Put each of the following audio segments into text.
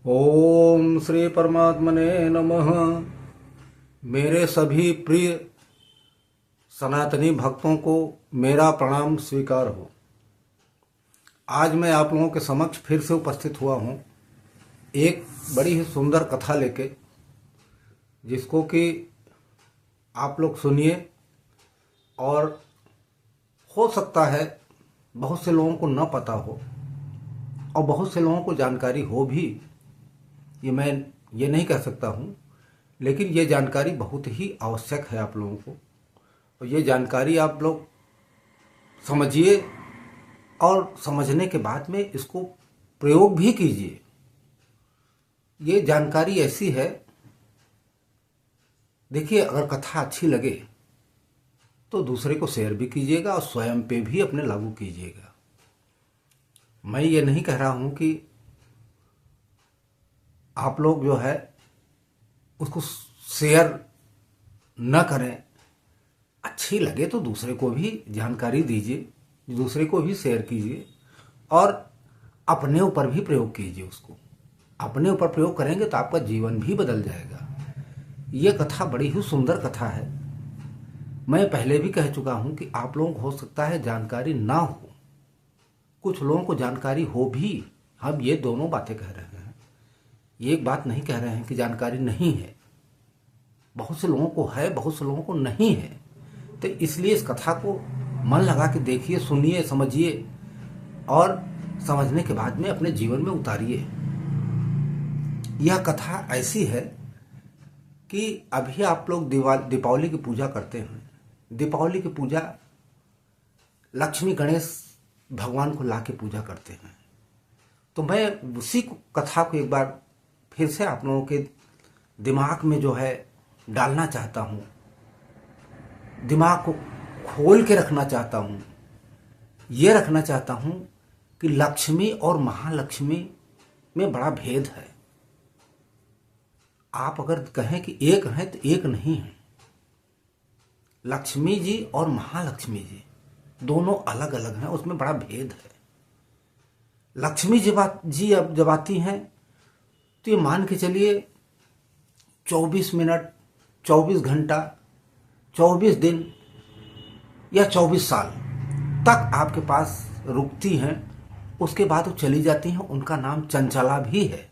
ओम श्री परमात्मने नमः। मेरे सभी प्रिय सनातनी भक्तों को मेरा प्रणाम स्वीकार हो। आज मैं आप लोगों के समक्ष फिर से उपस्थित हुआ हूँ एक बड़ी ही सुंदर कथा लेके, जिसको कि आप लोग सुनिए और हो सकता है बहुत से लोगों को न पता हो और बहुत से लोगों को जानकारी हो भी, ये मैं ये नहीं कह सकता हूँ, लेकिन ये जानकारी बहुत ही आवश्यक है आप लोगों को। और ये जानकारी आप लोग समझिए और समझने के बाद में इसको प्रयोग भी कीजिए। ये जानकारी ऐसी है, देखिए, अगर कथा अच्छी लगे तो दूसरे को शेयर भी कीजिएगा और स्वयं पे भी अपने लागू कीजिएगा। मैं ये नहीं कह रहा हूँ कि आप लोग जो है उसको शेयर न करें। अच्छी लगे तो दूसरे को भी जानकारी दीजिए, दूसरे को भी शेयर कीजिए और अपने ऊपर भी प्रयोग कीजिए। उसको अपने ऊपर प्रयोग करेंगे तो आपका जीवन भी बदल जाएगा। ये कथा बड़ी ही सुंदर कथा है। मैं पहले भी कह चुका हूं कि आप लोगों को हो सकता है जानकारी ना हो, कुछ लोगों को जानकारी हो भी। हम ये दोनों बातें कह रहे हैं, ये एक बात नहीं कह रहे हैं कि जानकारी नहीं है। बहुत से लोगों को है, बहुत से लोगों को नहीं है। तो इसलिए इस कथा को मन लगा के देखिए, सुनिए, समझिए और समझने के बाद में अपने जीवन में उतारिए। यह कथा ऐसी है कि अभी आप लोग दीपावली की पूजा करते हैं। दीपावली की पूजा लक्ष्मी गणेश भगवान को ला के पूजा करते हैं। तो मैं उसी कथा को एक बार फिर से आप लोगों के दिमाग में जो है डालना चाहता हूँ, दिमाग को खोल के रखना चाहता हूँ। ये रखना चाहता हूँ कि लक्ष्मी और महालक्ष्मी में बड़ा भेद है। आप अगर कहें कि एक है तो एक नहीं है। लक्ष्मी जी और महालक्ष्मी जी दोनों अलग अलग हैं, उसमें बड़ा भेद है। लक्ष्मी जी अब जब आती हैं तो ये मान के चलिए 24 मिनट, 24 घंटा, 24 दिन या 24 साल तक आपके पास रुकती हैं। उसके बाद वो चली जाती हैं। उनका नाम चंचला भी है।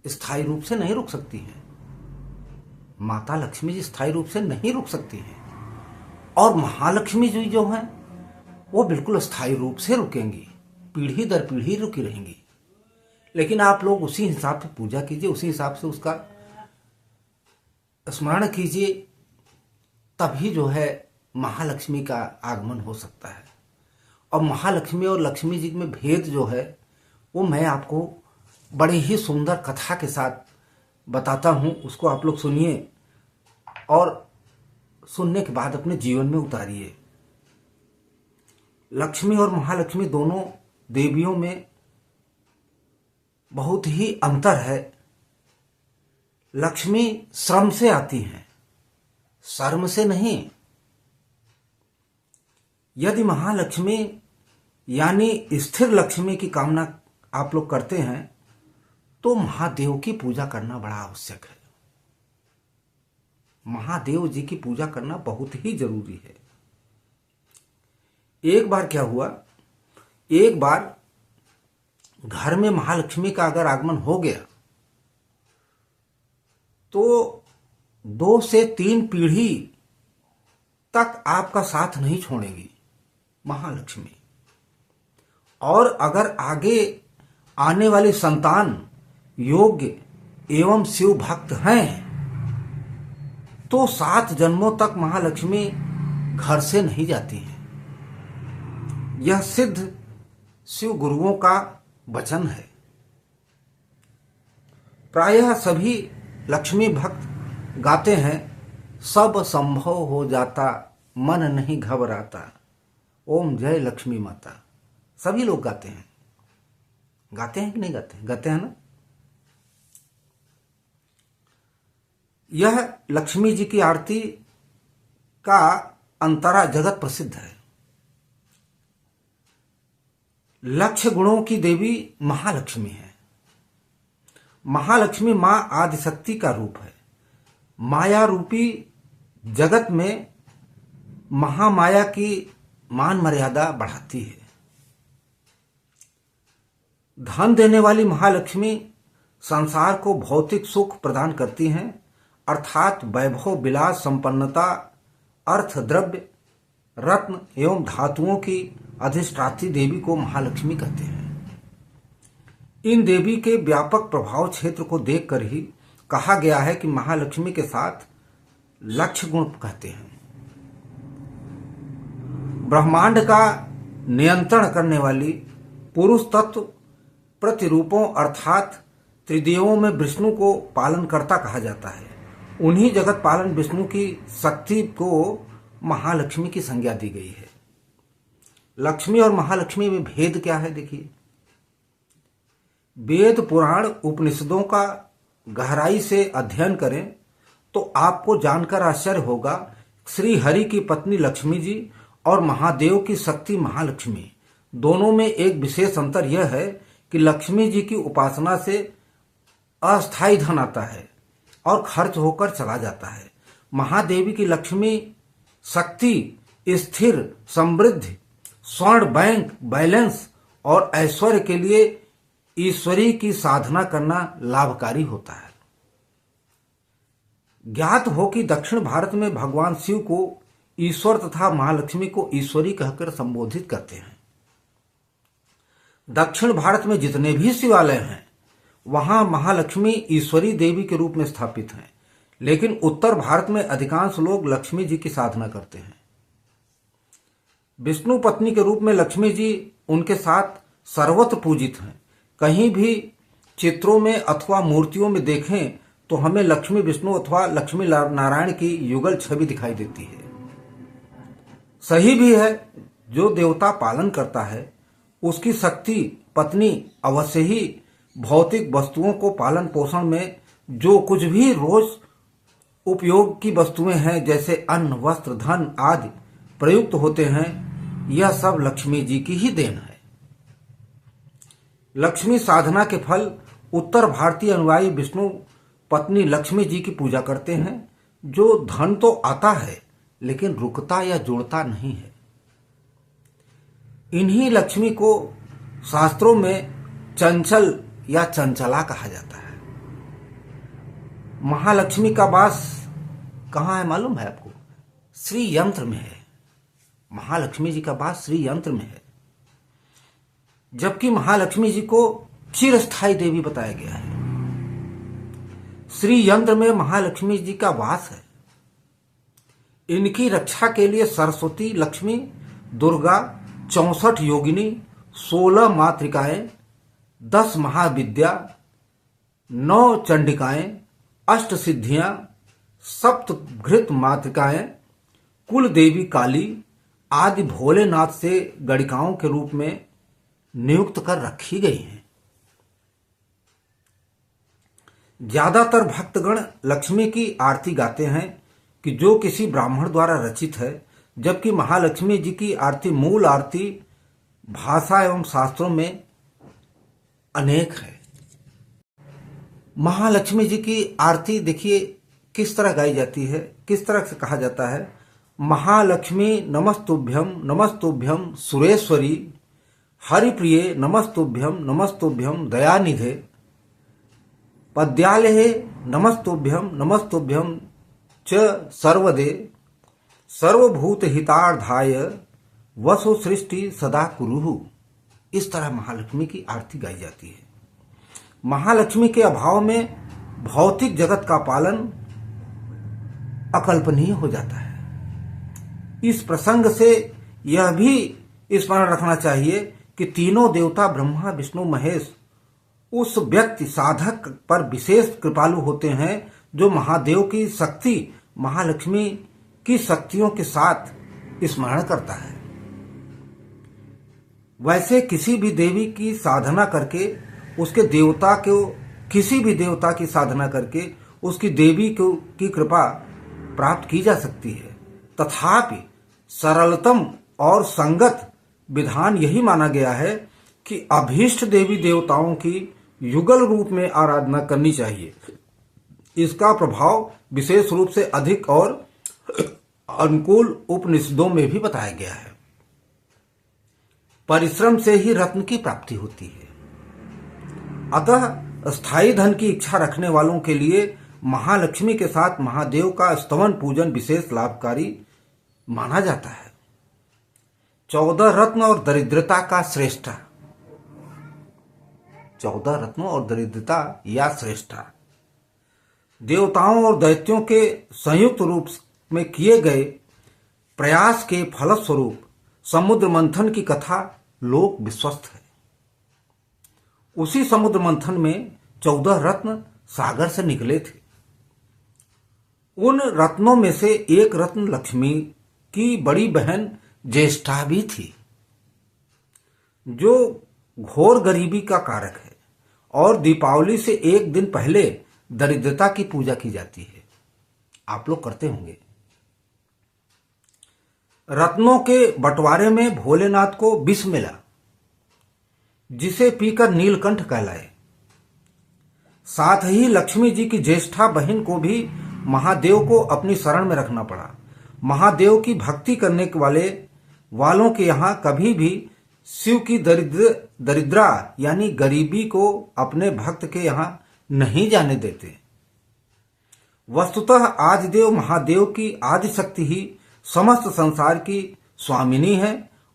स्थायी रूप से नहीं रुक सकती हैं। माता लक्ष्मी जी स्थायी रूप से नहीं रुक सकती हैं। और महालक्ष्मी जी जो हैं वो बिल्कुल स्थायी रूप से रुकेंगी, पीढ़ी दर पीढ़ी रुकी रहेंगी। लेकिन आप लोग उसी हिसाब से पूजा कीजिए, उसी हिसाब से उसका स्मरण कीजिए, तभी जो है महालक्ष्मी का आगमन हो सकता है। और महालक्ष्मी और लक्ष्मी जी में भेद जो है वो मैं आपको बड़ी ही सुंदर कथा के साथ बताता हूँ। उसको आप लोग सुनिए और सुनने के बाद अपने जीवन में उतारिए। लक्ष्मी और महालक्ष्मी दोनों देवियों में बहुत ही अंतर है। लक्ष्मी श्रम से आती हैं, शर्म से नहीं। यदि महालक्ष्मी यानी स्थिर लक्ष्मी की कामना आप लोग करते हैं तो महादेव की पूजा करना बड़ा आवश्यक है। महादेव जी की पूजा करना बहुत ही जरूरी है। एक बार क्या हुआ, एक बार घर में महालक्ष्मी का अगर आगमन हो गया तो 2 से 3 पीढ़ी तक आपका साथ नहीं छोड़ेगी महालक्ष्मी। और अगर आगे आने वाली संतान योग्य एवं शिव भक्त हैं तो 7 जन्मों तक महालक्ष्मी घर से नहीं जाती हैं। यह सिद्ध शिव गुरुओं का वचन है। प्रायः सभी लक्ष्मी भक्त गाते हैं, सब संभव हो जाता मन नहीं घबराता, ओम जय लक्ष्मी माता। सभी लोग गाते हैं। गाते हैं कि नहीं गाते हैं? गाते हैं ना। यह लक्ष्मी जी की आरती का अंतरा जगत प्रसिद्ध है। लक्ष्य गुणों की देवी महालक्ष्मी है। महालक्ष्मी मां आदिशक्ति का रूप है। माया रूपी जगत में महामाया की मान मर्यादा बढ़ाती है। धन देने वाली महालक्ष्मी संसार को भौतिक सुख प्रदान करती हैं, अर्थात वैभव, विलास, संपन्नता, अर्थ, द्रव्य, रत्न एवं धातुओं की अधिष्ठात्री देवी को महालक्ष्मी कहते हैं। इन देवी के व्यापक प्रभाव क्षेत्र को देखकर ही कहा गया है कि महालक्ष्मी के साथ लक्ष्य गुण कहते हैं। ब्रह्मांड का नियंत्रण करने वाली पुरुष तत्व प्रतिरूपों अर्थात त्रिदेवों में विष्णु को पालनकर्ता कहा जाता है। उन्हीं जगत पालन विष्णु की शक्ति को महालक्ष्मी की संज्ञा दी गई है। लक्ष्मी और महालक्ष्मी में भेद क्या है देखिए। वेद, पुराण, उपनिषदों का गहराई से अध्ययन करें तो आपको जानकर आश्चर्य होगा, श्री हरि की पत्नी लक्ष्मी जी और महादेव की शक्ति महालक्ष्मी दोनों में एक विशेष अंतर यह है कि लक्ष्मी जी की उपासना से अस्थायी धन आता है और खर्च होकर चला जाता है। महादेवी की लक्ष्मी शक्ति स्थिर, समृद्धि, स्वर्ण बैंक बैलेंस और ऐश्वर्य के लिए ईश्वरी की साधना करना लाभकारी होता है। ज्ञात हो कि दक्षिण भारत में भगवान शिव को ईश्वर तथा महालक्ष्मी को ईश्वरी कहकर संबोधित करते हैं। दक्षिण भारत में जितने भी शिवालय हैं वहां महालक्ष्मी ईश्वरी देवी के रूप में स्थापित हैं, लेकिन उत्तर भारत में अधिकांश लोग लक्ष्मी जी की साधना करते हैं। विष्णु पत्नी के रूप में लक्ष्मी जी उनके साथ सर्वत्र पूजित हैं। कहीं भी चित्रों में अथवा मूर्तियों में देखें तो हमें लक्ष्मी विष्णु अथवा लक्ष्मी नारायण की युगल छवि दिखाई देती है। सही भी है, जो देवता पालन करता है उसकी शक्ति पत्नी अवश्य ही भौतिक वस्तुओं को पालन पोषण में जो कुछ भी रोज उपयोग की वस्तुएं हैं जैसे अन्न, वस्त्र, धन आदि प्रयुक्त होते हैं, यह सब लक्ष्मी जी की ही देन है। लक्ष्मी साधना के फल उत्तर भारतीय अनुयायी विष्णु पत्नी लक्ष्मी जी की पूजा करते हैं। जो धन तो आता है लेकिन रुकता या जुड़ता नहीं है। इन्हीं लक्ष्मी को शास्त्रों में चंचल या चंचला कहा जाता है। महालक्ष्मी का वास कहाँ है मालूम है आपको? श्री यंत्र में है। महालक्ष्मी जी का वास श्री यंत्र में है, जबकि महालक्ष्मी जी को चिरस्थायी देवी बताया गया है। श्री यंत्र में महालक्ष्मी जी का वास है। इनकी रक्षा के लिए सरस्वती, लक्ष्मी, दुर्गा, 64 योगिनी, 16 मातृकाएं, 10 महाविद्या, 9 चंडिकाएं, 8 सिद्धियां, सप्तघृत मातृकाएं, कुल देवी काली आदि भोलेनाथ से गणिकाओं के रूप में नियुक्त कर रखी गई हैं। ज्यादातर भक्तगण लक्ष्मी की आरती गाते हैं कि जो किसी ब्राह्मण द्वारा रचित है, जबकि महालक्ष्मी जी की आरती मूल आरती भाषा एवं शास्त्रों में अनेक है। महालक्ष्मी जी की आरती देखिए किस तरह गाई जाती है, किस तरह से कहा जाता है। महालक्ष्मी नमस्तुभ्यम नमस्तुभ्यम सुरेश्वरी, हरिप्रिये नमस्तुभ्यम नमस्तुभ्यम दयानिधे, पद्यालये नमस्तुभ्यम नमस्तुभ्यम च सर्वदे, सर्वभूत हितार्थाय वसु सृष्टि सदा कुरुहु। इस तरह महालक्ष्मी की आरती गाई जाती है। महालक्ष्मी के अभाव में भौतिक जगत का पालन अकल्पनीय हो जाता है। इस प्रसंग से यह भी स्मरण रखना चाहिए कि तीनों देवता ब्रह्मा, विष्णु, महेश उस व्यक्ति साधक पर विशेष कृपालु होते हैं जो महादेव की शक्ति महालक्ष्मी की शक्तियों के साथ स्मरण करता है। वैसे किसी भी देवी की साधना करके उसके देवता को, किसी भी देवता की साधना करके उसकी देवी को की कृपा प्राप्त की जा सकती है। तथापि सरलतम और संगत विधान यही माना गया है कि अभीष्ट देवी देवताओं की युगल रूप में आराधना करनी चाहिए। इसका प्रभाव विशेष रूप से अधिक और अनुकूल उपनिषदों में भी बताया गया है। परिश्रम से ही रत्न की प्राप्ति होती है। अतः स्थायी धन की इच्छा रखने वालों के लिए महालक्ष्मी के साथ महादेव का स्तवन पूजन विशेष लाभकारी माना जाता है। 14 रत्न और दरिद्रता का श्रेष्ठा। 14 रत्नों और दरिद्रता या श्रेष्ठा देवताओं और दैत्यों के संयुक्त रूप में किए गए प्रयास के फलस्वरूप समुद्र मंथन की कथा लोक विश्वस्त है। उसी समुद्र मंथन में 14 रत्न सागर से निकले थे। उन रत्नों में से एक रत्न लक्ष्मी की बड़ी बहन ज्येष्ठा भी थी, जो घोर गरीबी का कारक है और दीपावली से एक दिन पहले दरिद्रता की पूजा की जाती है। आप लोग करते होंगे। रत्नों के बंटवारे में भोलेनाथ को विष मिला, जिसे पीकर नीलकंठ कहलाए। साथ ही लक्ष्मी जी की ज्येष्ठा बहन को भी महादेव को अपनी शरण में रखना पड़ा। महादेव की भक्ति करने वालों के यहाँ कभी भी शिव की दरिद्रा यानी गरीबी को अपने भक्त के यहाँ नहीं जाने देते। वस्तुतः आदिदेव महादेव की आदि शक्ति ही समस्त संसार की स्वामिनी है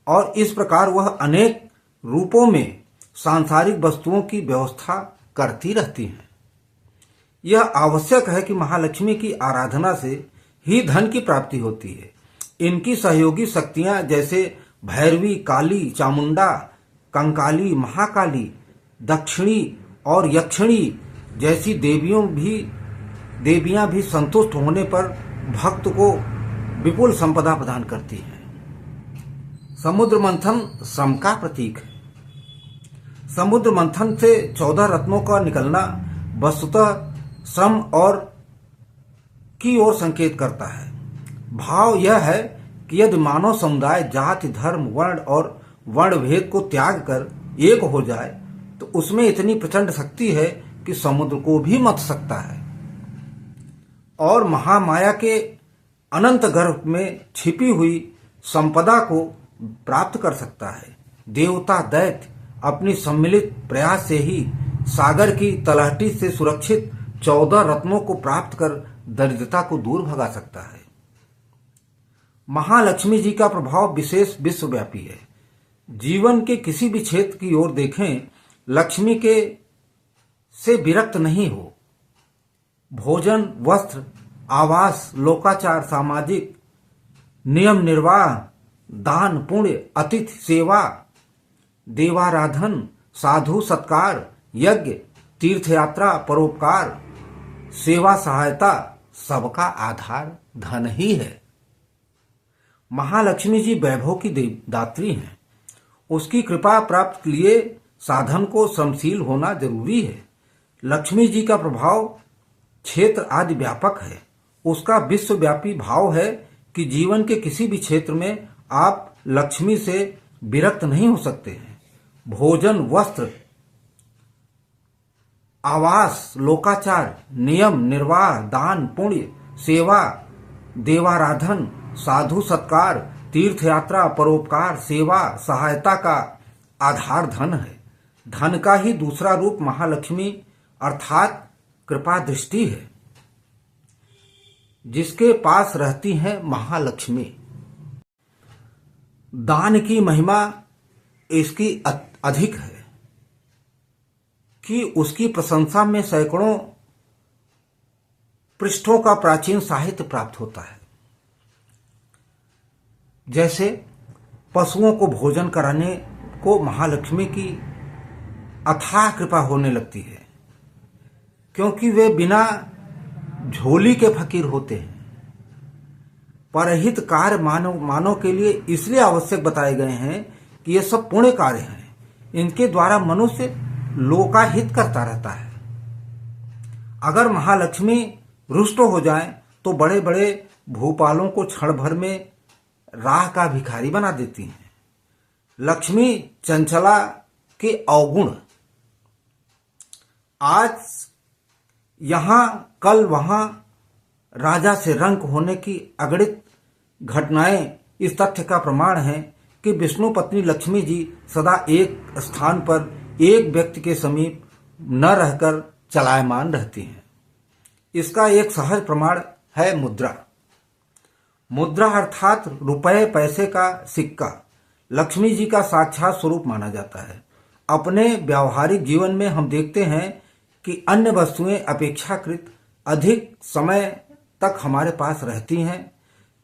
और इस प्रकार वह अनेक रूपों में सांसारिक वस्तुओं की व्यवस्था करती रहती हैं। यह आवश्यक है कि महालक्ष्मी की आराधना से ही धन की प्राप्ति होती है। इनकी सहयोगी शक्तियां जैसे भैरवी, काली, चामुंडा, कंकाली, महाकाली, दक्षिणी और यक्षिणी जैसी देवियां भी संतुष्ट होने पर भक्त को विपुल संपदा प्रदान करती हैं। समुद्र मंथन श्रम का प्रतीक है। समुद्र मंथन से 14 रत्नों का निकलना वस्तुतः श्रम और की ओर संकेत करता है। भाव यह है कि यदि मानव समुदाय जाति, धर्म, वर्ण और वर्ण भेद को त्याग कर एक हो जाए तो उसमें इतनी प्रचंड शक्ति है कि समुद्र को भी मथ सकता है और महामाया के अनंत गर्भ में छिपी हुई संपदा को प्राप्त कर सकता है। देवता दैत्य अपनी सम्मिलित प्रयास से ही सागर की तलहटी से सुरक्षित 14 रत्नों को प्राप्त कर दरिद्रता को दूर भगा सकता है। महालक्ष्मी जी का प्रभाव विशेष विश्वव्यापी है। जीवन के किसी भी क्षेत्र की ओर देखें, लक्ष्मी के से विरक्त नहीं हो। भोजन, वस्त्र, आवास, लोकाचार, सामाजिक नियम निर्वाह, दान, पुण्य, अतिथि सेवा, देवाराधन, साधु सत्कार, यज्ञ, तीर्थयात्रा, परोपकार, सेवा, सहायता, सबका आधार धन ही है। महालक्ष्मी जी वैभव की दात्री हैं। उसकी कृपा प्राप्त के लिए साधन को श्रमशील होना जरूरी है। लक्ष्मी जी का प्रभाव क्षेत्र आदि व्यापक है। उसका विश्वव्यापी भाव है कि जीवन के किसी भी क्षेत्र में आप लक्ष्मी से विरक्त नहीं हो सकते हैं। भोजन, वस्त्र, आवास, लोकाचार, नियम निर्वाह, दान, पुण्य, सेवा, देवाराधन, साधु सत्कार, तीर्थयात्रा, परोपकार, सेवा, सहायता का आधार धन है। धन का ही दूसरा रूप महालक्ष्मी अर्थात कृपा दृष्टि है, जिसके पास रहती है महालक्ष्मी। दान की महिमा इसकी अधिक है कि उसकी प्रशंसा में सैकड़ों पृष्ठों का प्राचीन साहित्य प्राप्त होता है। जैसे पशुओं को भोजन कराने को महालक्ष्मी की अथाह कृपा होने लगती है, क्योंकि वे बिना झोली के फकीर होते हैं। परहित कार्य मानव के लिए इसलिए आवश्यक बताए गए हैं कि ये सब पुण्य कार्य हैं। इनके द्वारा मनुष्य लोकाहित करता रहता है। अगर महालक्ष्मी रुष्ट हो जाए तो बड़े बड़े भूपालों को क्षण भर में राह का भिखारी बना देती हैं। लक्ष्मी चंचला के अवगुण आज यहाँ कल वहाँ राजा से रंक होने की अगणित घटनाएं इस तथ्य का प्रमाण है कि विष्णु पत्नी लक्ष्मी जी सदा एक स्थान पर एक व्यक्ति के समीप न रहकर चलायमान रहती हैं। इसका एक सहज प्रमाण है मुद्रा। मुद्रा अर्थात रुपए पैसे का सिक्का लक्ष्मी जी का साक्षात स्वरूप माना जाता है। अपने व्यावहारिक जीवन में हम देखते हैं कि अन्य वस्तुएं अपेक्षाकृत अधिक समय तक हमारे पास रहती हैं,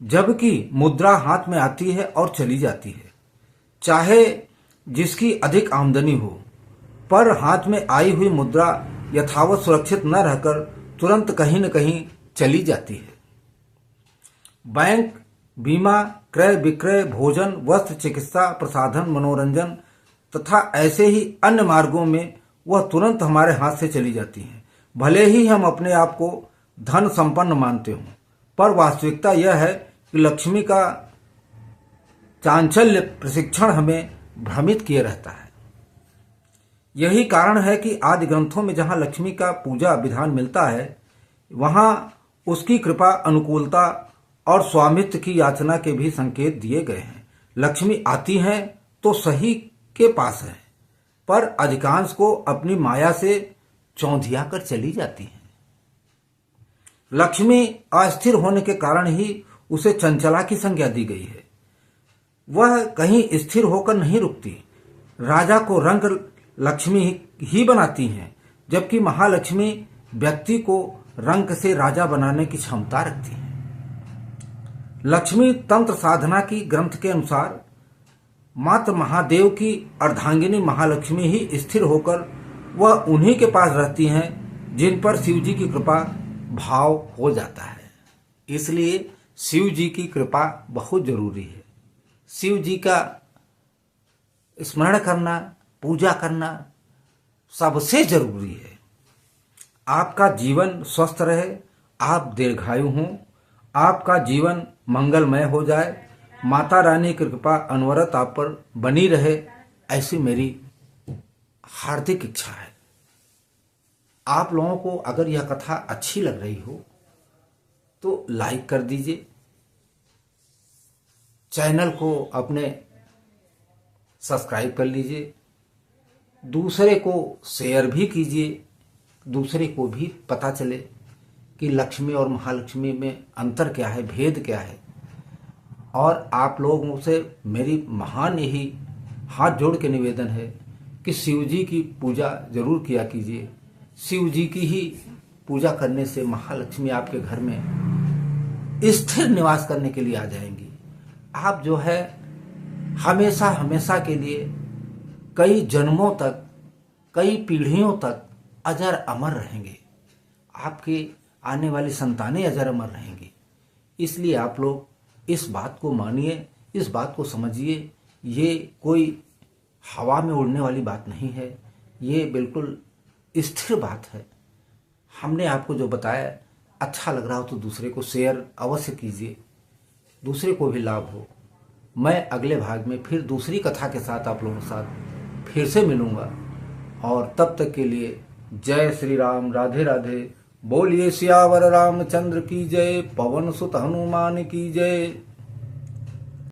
जबकि मुद्रा हाथ में आती है और चली जाती है। चाहे जिसकी अधिक आमदनी हो, पर हाथ में आई हुई मुद्रा यथावत सुरक्षित न रहकर तुरंत कहीं न कहीं चली जाती है। बैंक, बीमा, क्रय विक्रय, भोजन, वस्त्र, चिकित्सा, प्रसाधन, मनोरंजन तथा ऐसे ही अन्य मार्गों में वह तुरंत हमारे हाथ से चली जाती हैं। भले ही हम अपने आप को धन संपन्न मानते हों, पर वास्तविकता यह है कि लक्ष्मी का चांचल्य प्रशिक्षण हमें भ्रमित किए रहता है। यही कारण है कि आदि ग्रंथों में जहां लक्ष्मी का पूजा विधान मिलता है, वहां उसकी कृपा, अनुकूलता और स्वामित्व की याचना के भी संकेत दिए गए हैं। लक्ष्मी आती हैं तो सही के पास है, पर अधिकांश को अपनी माया से चौंधिया कर चली जाती हैं। लक्ष्मी अस्थिर होने के कारण ही उसे चंचला की संज्ञा दी गई है। वह कहीं स्थिर होकर नहीं रुकती। राजा को रंग लक्ष्मी ही बनाती हैं, जबकि महालक्ष्मी व्यक्ति को रंग से राजा बनाने की क्षमता रखती है। लक्ष्मी तंत्र साधना की ग्रंथ के अनुसार मात्र महादेव की अर्धांगिनी महालक्ष्मी ही स्थिर होकर वह उन्हीं के पास रहती हैं जिन पर शिव जी की कृपा भाव हो जाता है। इसलिए शिव जी की कृपा बहुत जरूरी है। शिव जी का स्मरण करना, पूजा करना सबसे जरूरी है। आपका जीवन स्वस्थ रहे, आप दीर्घायु हों, आपका जीवन मंगलमय हो जाए, माता रानी की कृपा अनवरत आप पर बनी रहे, ऐसी मेरी हार्दिक इच्छा है। आप लोगों को अगर यह कथा अच्छी लग रही हो तो लाइक कर दीजिए, चैनल को अपने सब्सक्राइब कर लीजिए, दूसरे को शेयर भी कीजिए, दूसरे को भी पता चले कि लक्ष्मी और महालक्ष्मी में अंतर क्या है, भेद क्या है। और आप लोगों से मेरी महान यही हाथ जोड़ के निवेदन है कि शिव जी की पूजा जरूर किया कीजिए। शिव जी की ही पूजा करने से महालक्ष्मी आपके घर में स्थिर निवास करने के लिए आ जाएंगी। आप जो है हमेशा हमेशा के लिए, कई जन्मों तक, कई पीढ़ियों तक अजर अमर रहेंगे। आपके आने वाली संतानें अजर अमर रहेंगी। इसलिए आप लोग इस बात को मानिए, इस बात को समझिए। ये कोई हवा में उड़ने वाली बात नहीं है, ये बिल्कुल स्थिर बात है। हमने आपको जो बताया अच्छा लग रहा हो तो दूसरे को शेयर अवश्य कीजिए, दूसरे को भी लाभ हो। मैं अगले भाग में फिर दूसरी कथा के साथ आप लोगों के साथ फिर से मिलूंगा, और तब तक के लिए जय श्री राम, राधे राधे। बोलिए सियावर रामचंद्र की जय, पवन सुत हनुमान की जय।